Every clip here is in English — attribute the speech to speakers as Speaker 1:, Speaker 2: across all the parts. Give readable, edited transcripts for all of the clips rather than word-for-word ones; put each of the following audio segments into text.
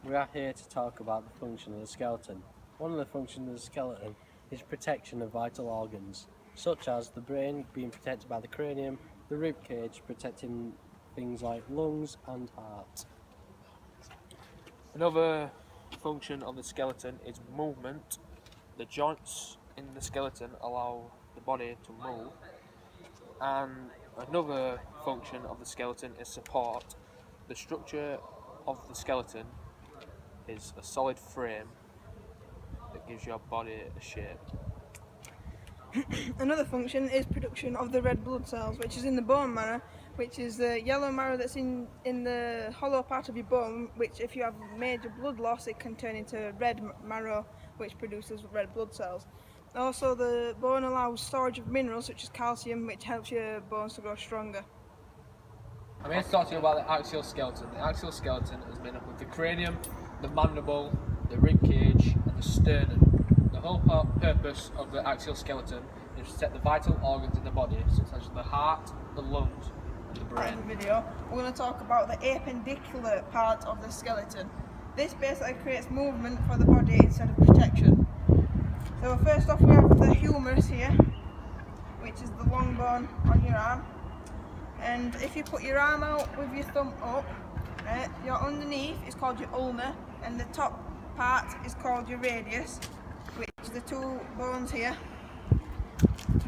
Speaker 1: We are here to talk about the function of the skeleton. One of the functions of the skeleton is protection of vital organs, such as the brain being protected by the cranium, the rib cage protecting things like lungs and heart.
Speaker 2: Another function of the skeleton is movement. The joints in the skeleton allow the body to move. And another function of the skeleton is support. The structure of the skeleton is a solid frame that gives your body a shape.
Speaker 3: Another function is production of the red blood cells, which is in the bone marrow, which is the yellow marrow that's in the hollow part of your bone, which if you have major blood loss, it can turn into red marrow, which produces red blood cells. Also, the bone allows storage of minerals such as calcium, which helps your bones to grow stronger.
Speaker 2: I'm here to talk to you about the axial skeleton. The axial skeleton is made up of the cranium, the mandible, the rib cage, and the sternum. The whole purpose of the axial skeleton is to protect the vital organs in the body, such as the heart, the lungs, and the brain.
Speaker 3: In the video, we're going to talk about the appendicular part of the skeleton. This basically creates movement for the body instead of protection. So first off, we have the humerus here, which is the long bone on your arm. And if you put your arm out with your thumb up, your underneath is called your ulna, and the top part is called your radius, which is the two bones here.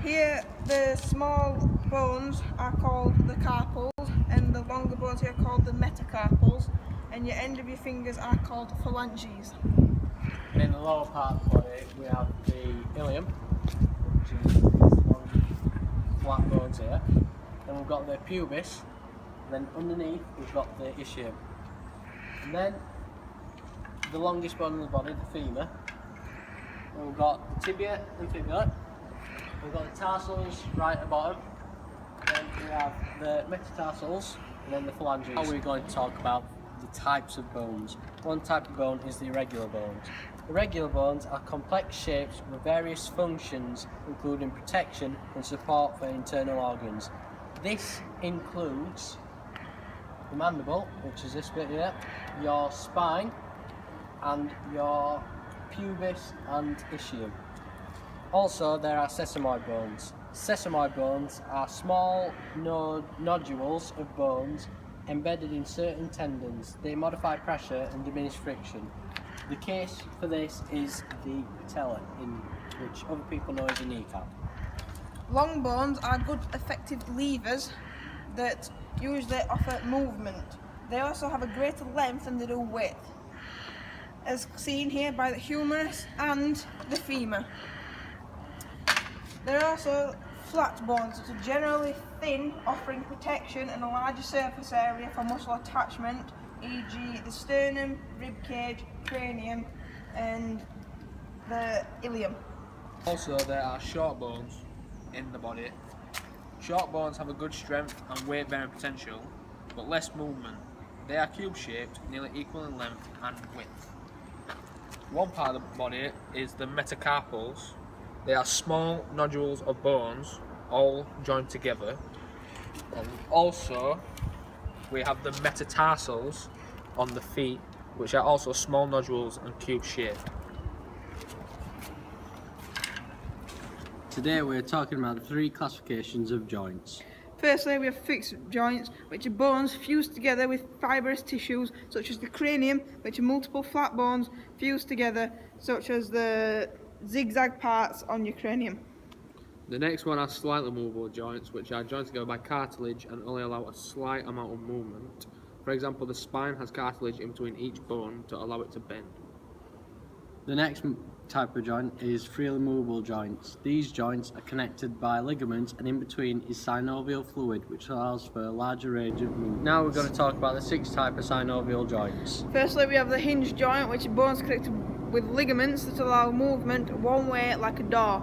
Speaker 3: Here, the small bones are called the carpals, and the longer bones here are called the metacarpals, and your end of your fingers are called phalanges.
Speaker 1: In the lower part of the body, we have the ilium, which is these long flat bones here. Then we've got the pubis, and then underneath we've got the ischium. And then the longest bone in the body, the femur. Then we've got the tibia and fibula. We've got the tarsals right at the bottom. Then we have the metatarsals, and then the phalanges. Now we're going to talk about the types of bones. One type of bone is the irregular bones. Irregular bones are complex shapes with various functions, including protection and support for internal organs. This includes the mandible, which is this bit here, your spine, and your pubis and ischium. Also, there are sesamoid bones. Sesamoid bones are small nodules of bones embedded in certain tendons. They modify pressure and diminish friction. The case for this is the patella, which other people know as a kneecap.
Speaker 3: Long bones are good effective levers that usually offer movement. They also have a greater length than they do width, as seen here by the humerus and the femur. There are also flat bones that are generally thin, offering protection and a larger surface area for muscle attachment, e.g. the sternum, rib cage, cranium and the ilium.
Speaker 2: Also, there are short bones in the body. Short bones have a good strength and weight bearing potential, but less movement. They are cube shaped, nearly equal in length and width. One part of the body is the metacarpals. They are small nodules of bones, all joined together. And also, we have the metatarsals on the feet, which are also small nodules and cube shaped.
Speaker 1: Today we're talking about the three classifications of joints.
Speaker 3: Firstly, we have fixed joints, which are bones fused together with fibrous tissues, such as the cranium, which are multiple flat bones fused together, such as the zigzag parts on your cranium.
Speaker 2: The next one are slightly movable joints, which are joined together by cartilage and only allow a slight amount of movement. For example, the spine has cartilage in between each bone to allow it to bend.
Speaker 1: The next type of joint is freely movable joints. These joints are connected by ligaments, and in between is synovial fluid, which allows for a larger range of movement. Now we're going to talk about the sixth type of synovial joints.
Speaker 3: Firstly, we have the hinge joint, which are bones connected with ligaments that allow movement one way like a door.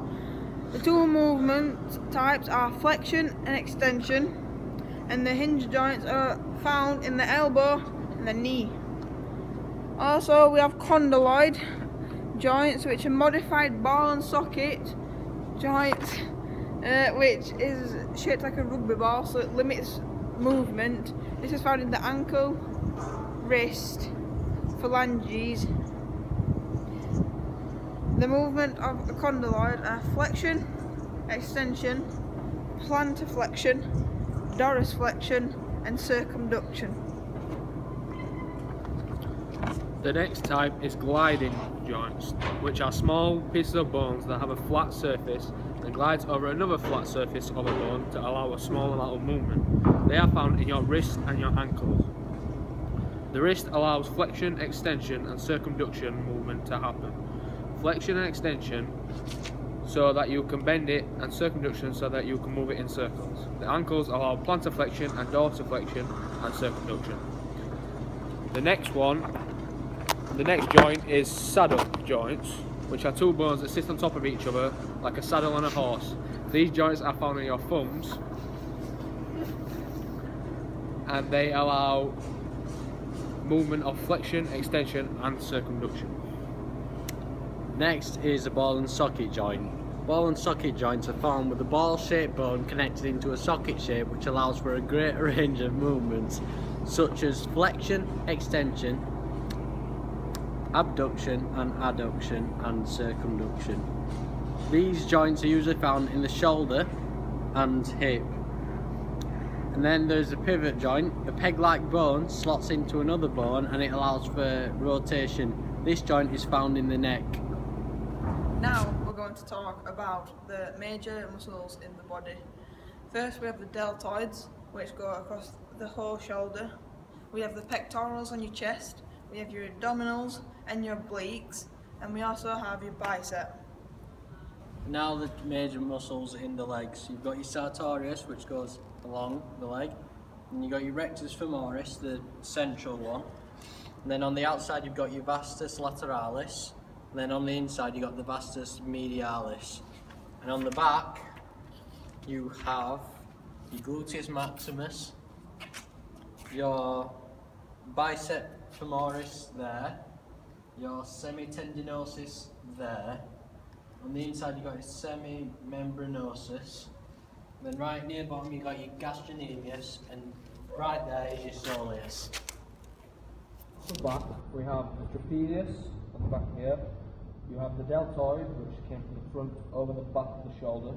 Speaker 3: The two movement types are flexion and extension, and the hinge joints are found in the elbow and the knee. Also, we have condyloid joints, which are modified ball and socket joints, which is shaped like a rugby ball, so it limits movement. This is found in the ankle, wrist, phalanges. The movement of a condyloid are flexion, extension, plantar flexion, dorsiflexion, and circumduction.
Speaker 2: The next type is gliding joints, which are small pieces of bones that have a flat surface and glides over another flat surface of a bone to allow a small amount of movement. They are found in your wrists and your ankles. The wrist allows flexion, extension, and circumduction movement to happen. Flexion and extension so that you can bend it, and circumduction so that you can move it in circles. The ankles allow plantar flexion and dorsiflexion and circumduction. The next joint is saddle joints, which are two bones that sit on top of each other like a saddle on a horse. These joints are found in your thumbs, and they allow movement of flexion, extension, and circumduction.
Speaker 1: Next is the ball and socket joint. Ball and socket joints are formed with a ball-shaped bone connected into a socket shape, which allows for a great range of movements such as flexion, extension, abduction and adduction, and circumduction. These joints are usually found in the shoulder and hip. And then there's a pivot joint. A peg-like bone slots into another bone and it allows for rotation. This joint is found in the neck.
Speaker 3: Now we're going to talk about the major muscles in the body. First we have the deltoids, which go across the whole shoulder. We have the pectorals on your chest. We have your abdominals and your obliques, and we also have your bicep.
Speaker 1: Now the major muscles in the legs. You've got your sartorius, which goes along the leg, and you've got your rectus femoris, the central one. And then on the outside you've got your vastus lateralis, and then on the inside you've got the vastus medialis. And on the back you have your gluteus maximus, your bicep femoris there, your semitendinosus there. On the inside you've got your semimembranosus. Then right near the bottom you've got your gastrocnemius, and right there is your soleus.
Speaker 2: On the back we have the trapezius on the back here. You have the deltoid, which came from the front over the back of the shoulder.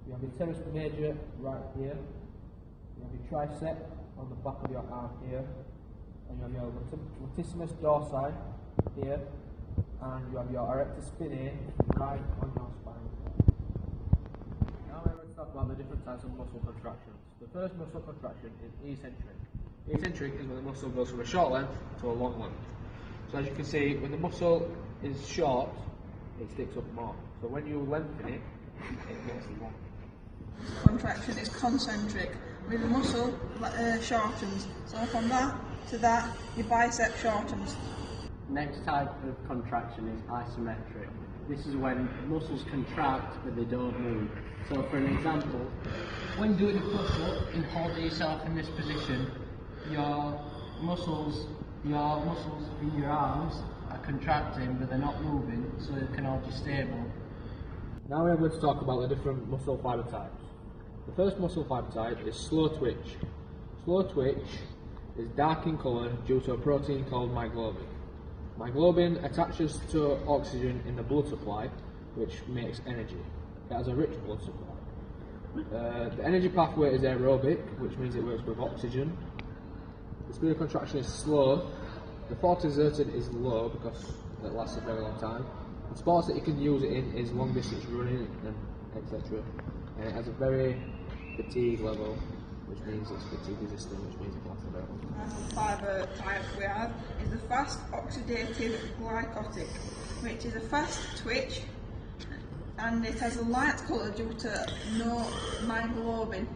Speaker 2: You have your teres major right here. You have your tricep on the back of your arm here. And you have your latissimus dorsi here, and you have your erector spinae right on your spine. Now we're going to talk about the different types of muscle contractions. The first muscle contraction is eccentric. Eccentric is when the muscle goes from a short length to a long length. So as you can see, when the muscle is short, it sticks up more. So when you lengthen it, it gets long.
Speaker 3: Contraction is concentric, with the muscle shortens. So from that to that, your bicep shortens.
Speaker 1: Next type of contraction is isometric. This is when muscles contract but they don't move. So for an example, when doing a push-up and holding yourself in this position, your muscles in your arms are contracting but they're not moving, so they can hold you stable.
Speaker 2: Now we're going to talk about the different muscle fibre types. The first muscle fibre type is slow twitch. Slow twitch is dark in colour due to a protein called myoglobin. Myoglobin attaches to oxygen in the blood supply, which makes energy. It has a rich blood supply. The energy pathway is aerobic, which means it works with oxygen. The speed of contraction is slow. The force exerted is low because it lasts a very long time. The sports that you can use it in is long distance running and etc. And it has a very fatigue level, which means it's fatigue resistant, which means it lasts a very long time.
Speaker 3: The fibre type we have is the fast oxidative glycotic, which is a fast twitch, and it has a light colour due to no myoglobin.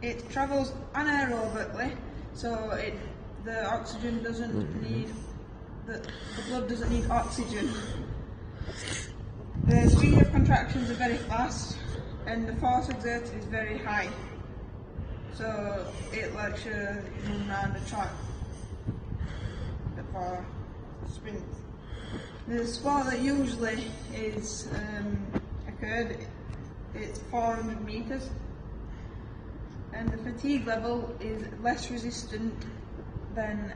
Speaker 3: It travels anaerobically, so the oxygen doesn't need the blood doesn't need oxygen. The speed of contractions are very fast, and the force exerted is very high. So it lets you run around the track for sprints. The sport that usually is occurred, it's 400 metres, and the fatigue level is less resistant than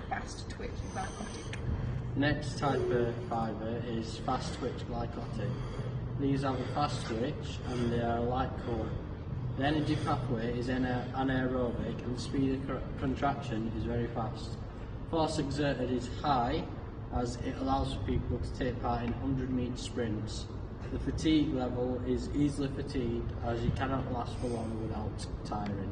Speaker 3: fast twitch glycotic.
Speaker 1: Next type of fibre is fast twitch glycotic. These have a fast twitch and they are a light colour. The energy pathway is anaerobic and the speed of contraction is very fast. Force exerted is high as it allows for people to take part in 100-metre sprints. The fatigue level is easily fatigued as you cannot last for long without tiring.